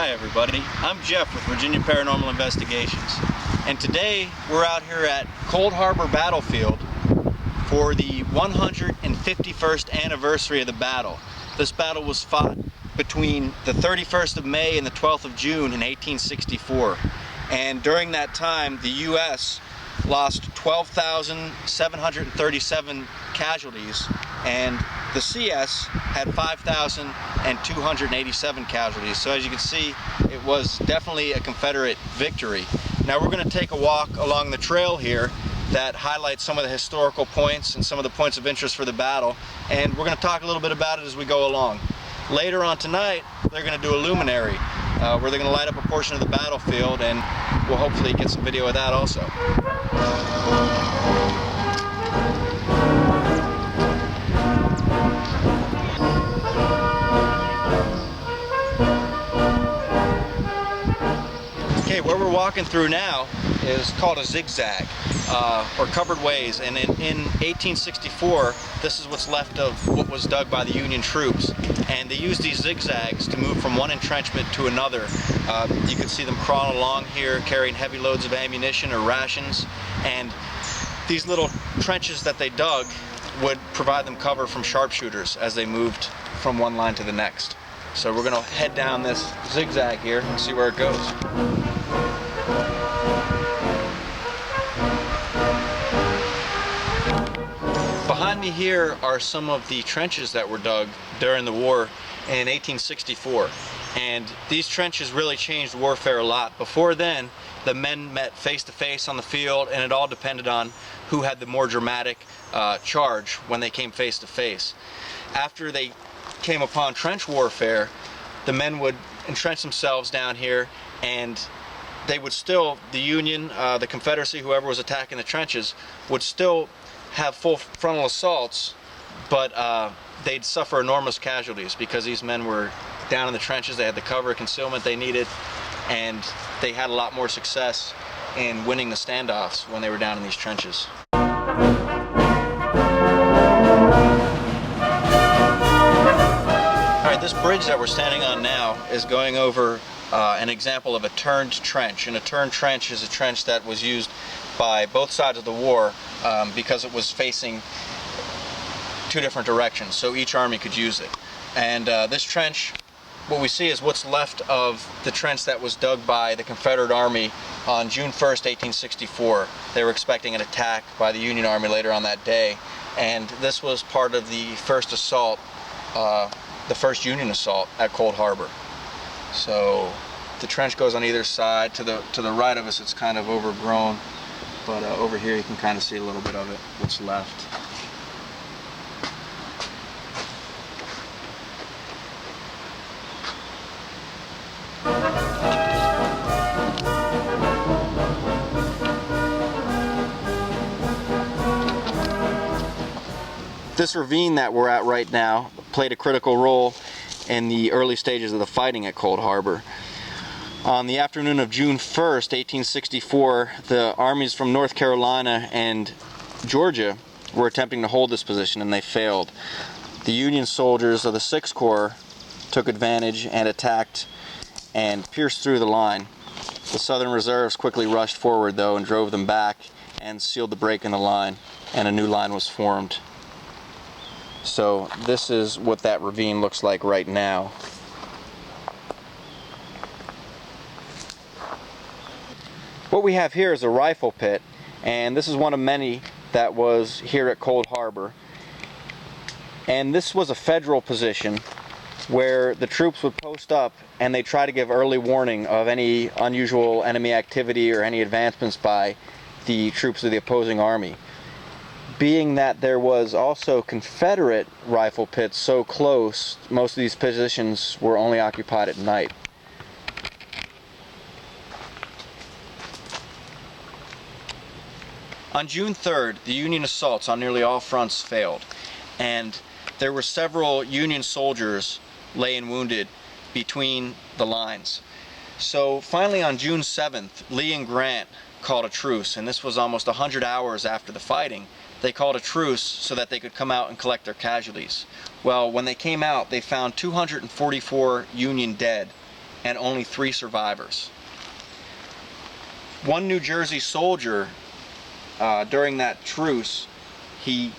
Hi everybody, I'm Jeff with Virginia Paranormal Investigations, and today we're out here at Cold Harbor Battlefield for the 151st anniversary of the battle. This battle was fought between the 31st of May and the 12th of June in 1864, and during that time the U.S. lost 12,737 casualties, and the CS had 5,287 casualties. So as you can see, it was definitely a Confederate victory. Now we're going to take a walk along the trail here that highlights some of the historical points and some of the points of interest for the battle, and we're going to talk a little bit about it as we go along. Later on tonight, they're going to do a luminary where they're going to light up a portion of the battlefield, and we'll hopefully get some video of that also. Okay, where we're walking through now is called a zigzag, or covered ways, and in 1864 this is what's left of what was dug by the Union troops, and they used these zigzags to move from one entrenchment to another. You can see them crawling along here carrying heavy loads of ammunition or rations, and these little trenches that they dug would provide them cover from sharpshooters as they moved from one line to the next. So we're going to head down this zigzag here and see where it goes. Behind me here are some of the trenches that were dug during the war in 1864, and these trenches really changed warfare a lot. Before then, the men met face to face on the field, and it all depended on who had the more dramatic charge when they came face to face. After they came upon trench warfare, the men would entrench themselves down here, and they would still, the Union, the Confederacy, whoever was attacking the trenches, would still have full frontal assaults, but they'd suffer enormous casualties because these men were down in the trenches. They had the cover and concealment they needed, and they had a lot more success in winning the standoffs when they were down in these trenches. Alright, this bridge that we're standing on now is going over an example of a turned trench, and a turned trench is a trench that was used by both sides of the war because it was facing two different directions, so each army could use it. And this trench, what we see is what's left of the trench that was dug by the Confederate Army on June 1st, 1864. They were expecting an attack by the Union Army later on that day, and this was part of the first assault, the first Union assault at Cold Harbor. So the trench goes on either side. To the right of us it's kind of overgrown, but over here you can kind of see a little bit of it, what's left. This ravine that we're at right now played a critical role in the early stages of the fighting at Cold Harbor. On the afternoon of June 1st, 1864, the armies from North Carolina and Georgia were attempting to hold this position, and they failed. The Union soldiers of the 6th Corps took advantage and attacked and pierced through the line. The Southern reserves quickly rushed forward though and drove them back and sealed the break in the line, and a new line was formed. So this is what that ravine looks like right now. What we have here is a rifle pit, and this is one of many that was here at Cold Harbor. And this was a federal position where the troops would post up and they try to give early warning of any unusual enemy activity or any advancements by the troops of the opposing army. Being that there was also Confederate rifle pits so close, most of these positions were only occupied at night. On June 3rd, the Union assaults on nearly all fronts failed, and there were several Union soldiers laying wounded between the lines. So finally on June 7th, Lee and Grant called a truce, and this was almost 100 hours after the fighting. They called a truce so that they could come out and collect their casualties. Well, when they came out, they found 244 Union dead and only 3 survivors. One New Jersey soldier, during that truce, he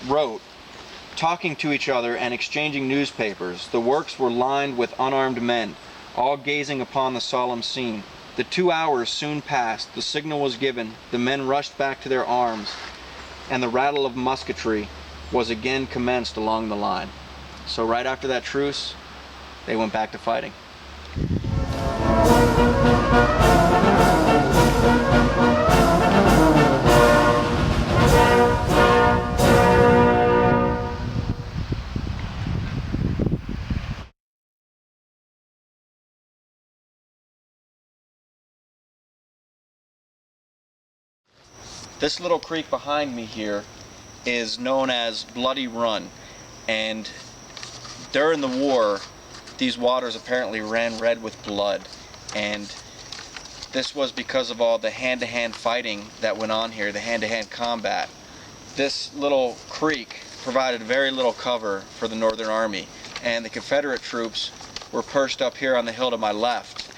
wrote, talking to each other and exchanging newspapers. The works were lined with unarmed men, all gazing upon the solemn scene. The 2 hours soon passed, the signal was given, the men rushed back to their arms, and the rattle of musketry was again commenced along the line. So right after that truce, they went back to fighting. This little creek behind me here is known as Bloody Run, and during the war these waters apparently ran red with blood, and this was because of all the hand-to-hand fighting that went on here, the hand-to-hand combat. This little creek provided very little cover for the Northern Army, and the Confederate troops were perched up here on the hill to my left,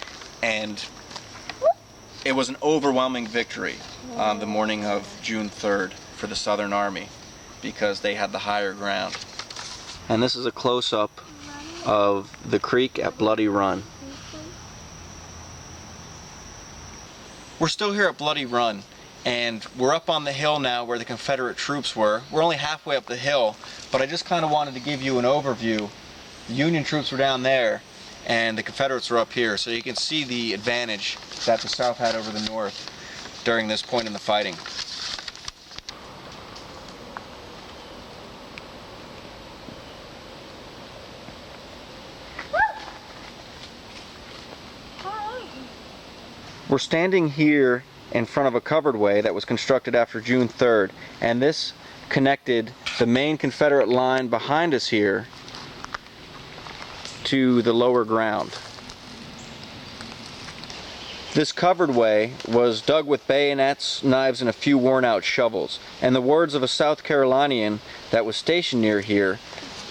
and it was an overwhelming victory on the morning of June 3rd for the Southern Army because they had the higher ground. And this is a close-up of the creek at Bloody Run. We're still here at Bloody Run, and we're up on the hill now where the Confederate troops were. We're only halfway up the hill, but I just kind of wanted to give you an overview. The Union troops were down there and the Confederates were up here, so you can see the advantage that the South had over the North during this point in the fighting. We're standing here in front of a covered way that was constructed after June 3rd, and this connected the main Confederate line behind us here to the lower ground. This covered way was dug with bayonets, knives, and a few worn-out shovels. And the words of a South Carolinian that was stationed near here,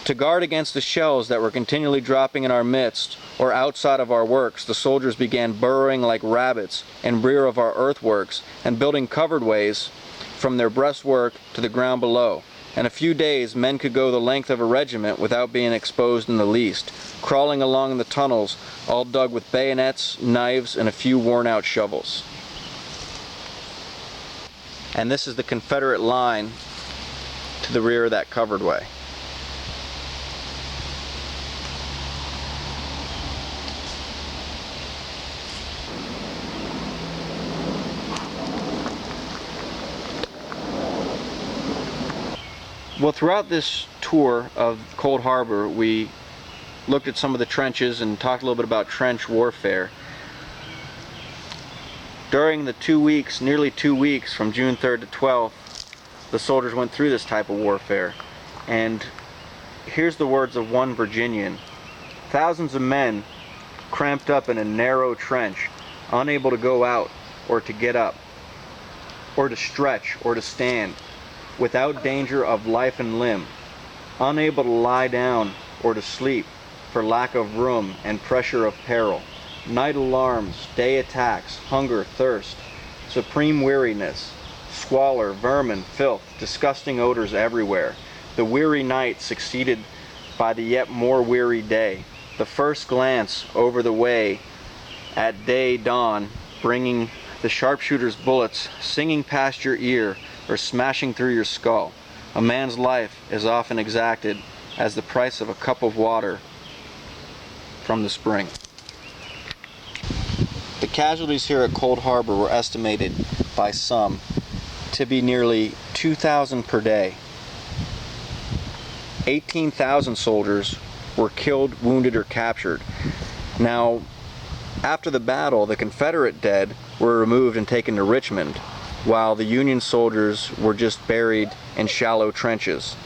to guard against the shells that were continually dropping in our midst or outside of our works, the soldiers began burrowing like rabbits in rear of our earthworks and building covered ways from their breastwork to the ground below. In a few days, men could go the length of a regiment without being exposed in the least, crawling along the tunnels, all dug with bayonets, knives, and a few worn-out shovels. And this is the Confederate line to the rear of that covered way. Well, throughout this tour of Cold Harbor, we looked at some of the trenches and talked a little bit about trench warfare. During the 2 weeks, nearly 2 weeks, from June 3rd to 12th, the soldiers went through this type of warfare. And here's the words of one Virginian. Thousands of men cramped up in a narrow trench, unable to go out or to get up, or to stretch or to stand, without danger of life and limb, unable to lie down or to sleep for lack of room and pressure of peril. Night alarms, day attacks, hunger, thirst, supreme weariness, squalor, vermin, filth, disgusting odors everywhere. The weary night succeeded by the yet more weary day. The first glance over the way at day dawn, bringing the sharpshooter's bullets singing past your ear or smashing through your skull. A man's life is often exacted as the price of a cup of water from the spring. The casualties here at Cold Harbor were estimated by some to be nearly 2,000 per day. 18,000 soldiers were killed, wounded, or captured. Now, after the battle, the Confederate dead were removed and taken to Richmond, while the Union soldiers were just buried in shallow trenches.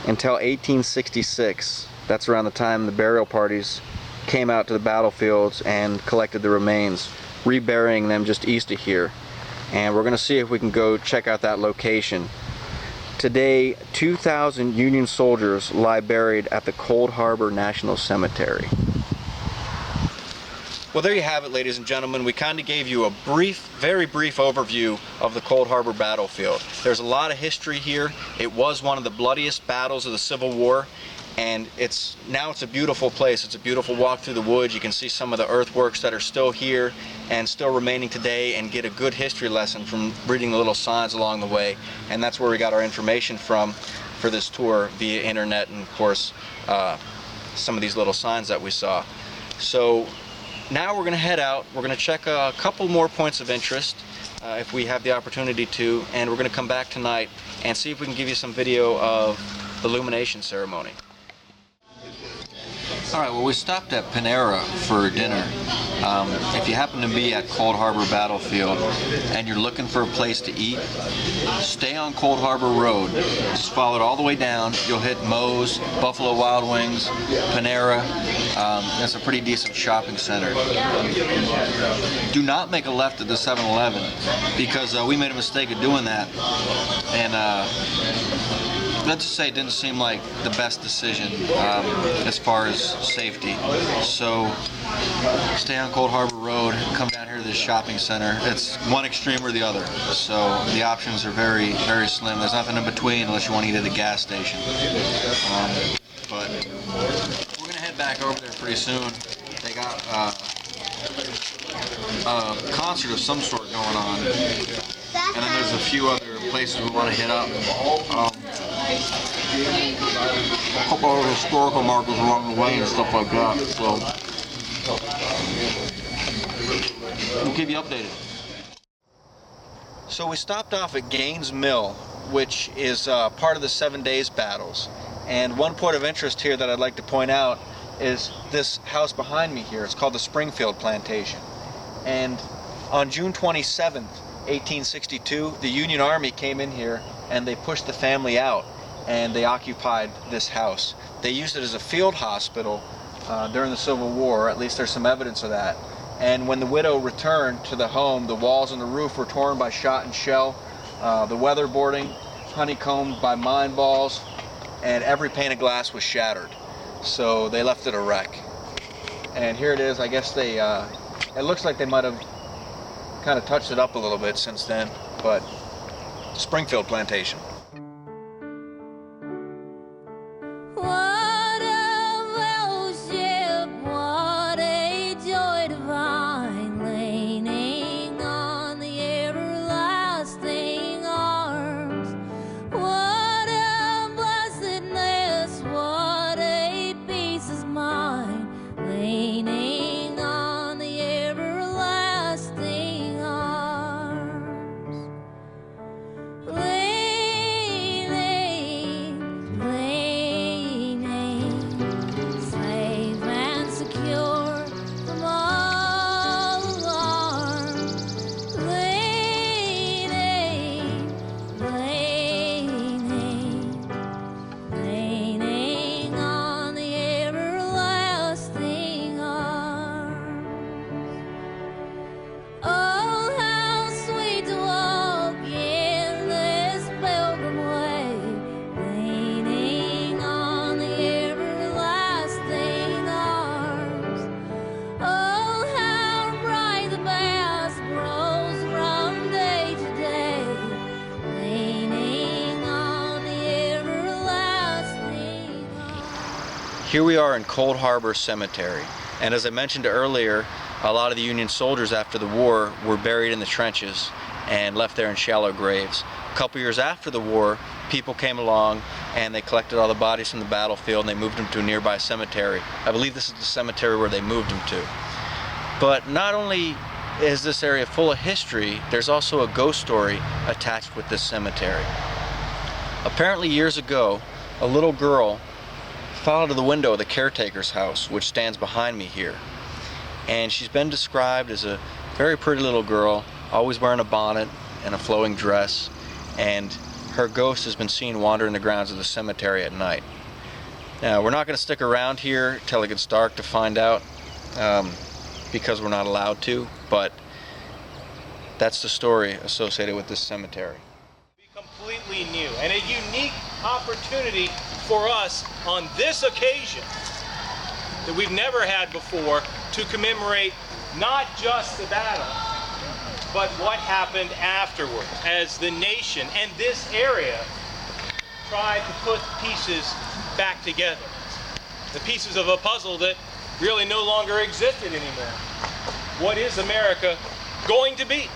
Until 1866, that's around the time the burial parties came out to the battlefields and collected the remains, reburying them just east of here. And we're going to see if we can go check out that location. Today, 2,000 Union soldiers lie buried at the Cold Harbor National Cemetery. Well, there you have it, ladies and gentlemen. We kind of gave you a brief, very brief overview of the Cold Harbor battlefield. There's a lot of history here. It was one of the bloodiest battles of the Civil War, and now it's a beautiful place. It's a beautiful walk through the woods. You can see some of the earthworks that are still here and still remaining today, and get a good history lesson from reading the little signs along the way. And that's where we got our information from for this tour, via internet, and of course some of these little signs that we saw. So now we're going to head out. We're going to check a couple more points of interest if we have the opportunity to, and we're going to come back tonight and see if we can give you some video of the illumination ceremony. Alright, well, we stopped at Panera for dinner. If you happen to be at Cold Harbor Battlefield and you're looking for a place to eat, stay on Cold Harbor Road. Just follow it all the way down. You'll hit Moe's, Buffalo Wild Wings, Panera. That's a pretty decent shopping center. Do not make a left at the 7-Eleven, because we made a mistake of doing that, and let's just say it didn't seem like the best decision as far as safety. So stay on Cold Harbor Road, come down here to this shopping center. It's one extreme or the other, so the options are very, very slim. There's nothing in between unless you want to eat at a gas station. But we're going to head back over there pretty soon. They got a concert of some sort going on, and then there's a few other places we want to hit up. A couple of historical markers along the way and stuff like that, so we'll keep you updated. So we stopped off at Gaines Mill, which is part of the 7 Days battles, and one point of interest here that I'd like to point out is this house behind me here. It's called the Springfield Plantation, and on June 27th, 1862, the Union Army came in here and they pushed the family out, and they occupied this house. They used it as a field hospital during the Civil War, or at least there's some evidence of that. And when the widow returned to the home, the walls and the roof were torn by shot and shell, the weatherboarding honeycombed by mine balls, and every pane of glass was shattered. So they left it a wreck. And here it is. I guess they, it looks like they might have kind of touched it up a little bit since then, but Springfield Plantation. Here we are in Cold Harbor Cemetery, and as I mentioned earlier, a lot of the Union soldiers after the war were buried in the trenches and left there in shallow graves. A couple years after the war, people came along and they collected all the bodies from the battlefield and they moved them to a nearby cemetery. I believe this is the cemetery where they moved them to. But not only is this area full of history, there's also a ghost story attached with this cemetery. Apparently years ago, a little girl fell out of the window of the caretaker's house, which stands behind me here. And she's been described as a very pretty little girl, always wearing a bonnet and a flowing dress, and her ghost has been seen wandering the grounds of the cemetery at night. Now, we're not going to stick around here till it gets dark to find out, because we're not allowed to, but that's the story associated with this cemetery. Completely new and a unique opportunity for us on this occasion that we've never had before to commemorate not just the battle, but what happened afterwards as the nation and this area tried to put pieces back together. The pieces of a puzzle that really no longer existed anymore. What is America going to be?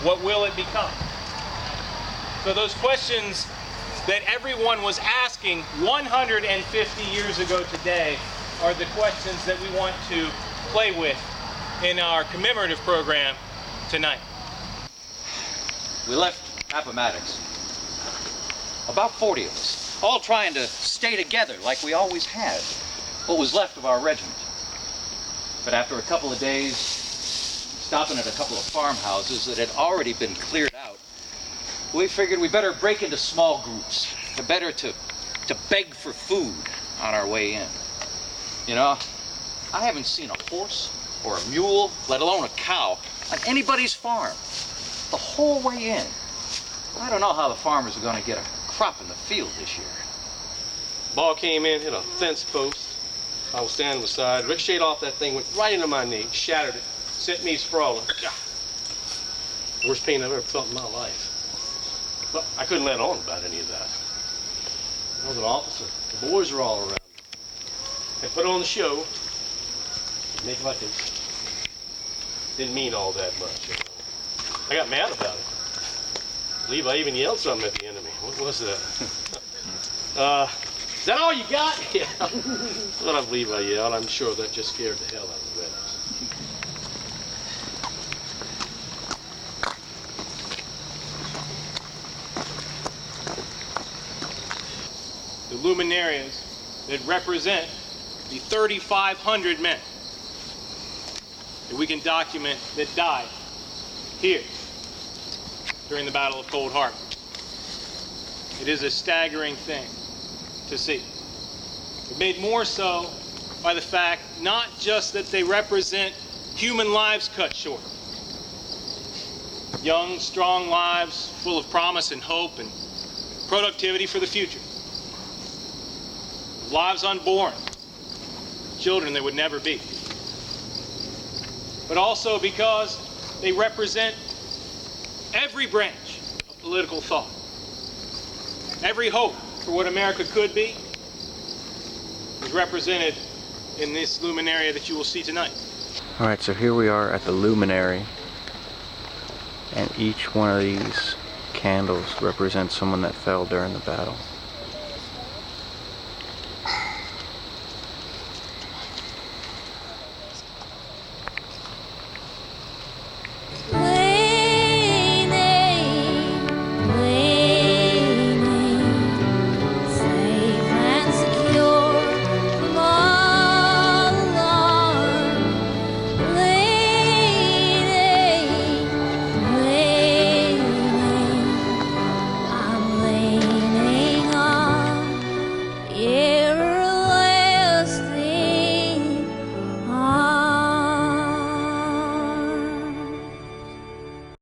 What will it become? So those questions that everyone was asking 150 years ago today are the questions that we want to play with in our commemorative program tonight. We left Appomattox, about 40 of us, all trying to stay together like we always had, what was left of our regiment. But after a couple of days, stopping at a couple of farmhouses that had already been cleared out, we figured we better break into small groups, better to beg for food on our way in. You know, I haven't seen a horse or a mule, let alone a cow, on anybody's farm the whole way in. I don't know how the farmers are going to get a crop in the field this year. Ball came in, hit a fence post. I was standing beside, ricocheted off that thing, went right into my knee, shattered it, sent me sprawling. God. Worst pain I've ever felt in my life. But I couldn't let on about any of that. I was an officer. The boys were all around. I put on the show, make like it didn't mean all that much. You know. I got mad about it. I believe I even yelled something at the enemy. What was that? Is that all you got? Yeah. Well, I believe I yelled. I'm sure that just scared the hell out of the rest. The luminaries that represent the 3,500 men that we can document that died here during the Battle of Cold Harbor. It is a staggering thing to see. But made more so by the fact not just that they represent human lives cut short. Young, strong lives full of promise and hope and productivity for the future. Lives unborn, children there would never be. But also because they represent every branch of political thought. Every hope for what America could be is represented in this luminary that you will see tonight. Alright, so here we are at the Luminary, and each one of these candles represents someone that fell during the battle.